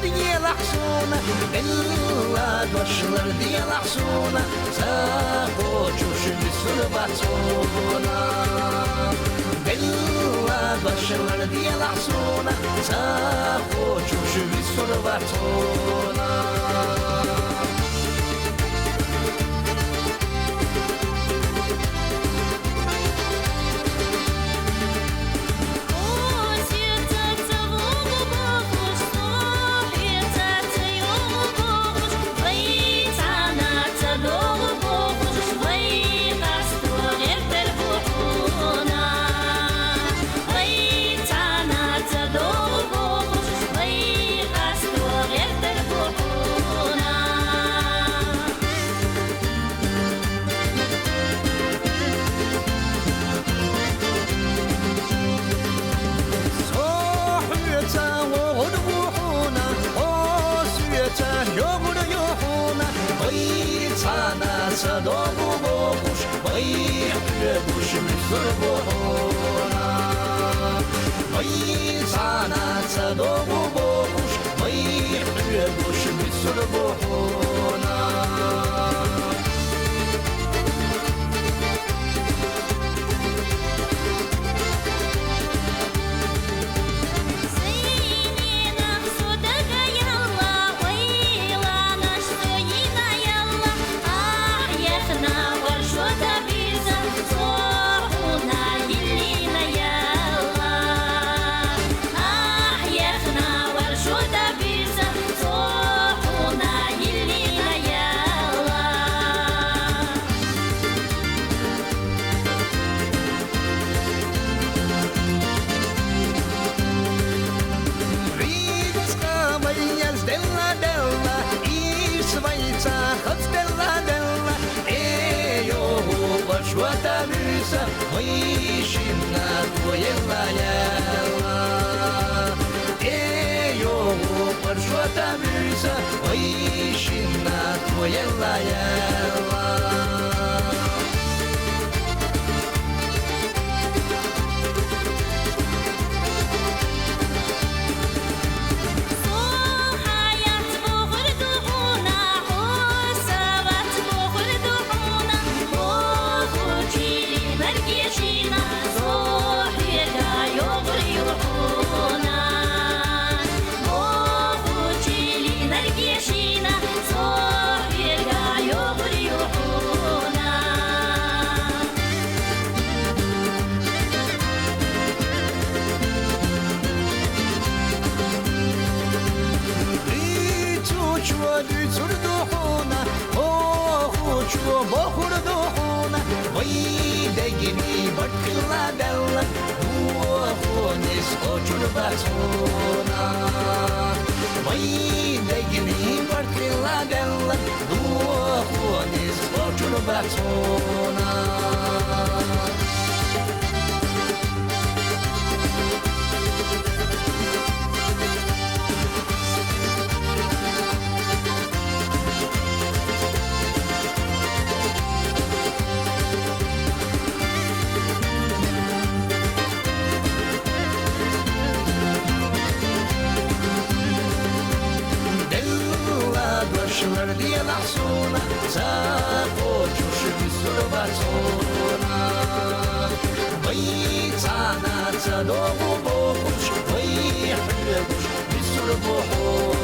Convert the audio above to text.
diye laxsuna Bella başlar diye laxsuna Zahoçuş bir batsuna Bella başlar diye laxsuna Zahoçuş bir batsuna Sadonu bokuş, vay kuş misur bohuna. Vay sana sadonu bokuş, vay kuş misur bohuna. Швата мюса, вишина твоя яла. Його паршвата мюса, вишина твоя яла. Vay degini bakla della Duofonis ochur batona Vay degini bakla della Duofonis ochur batona Başlar diye laxsuna Zahoçuş bir batsuna Vay sana sadonu bokuş Vay kuş bir bohuna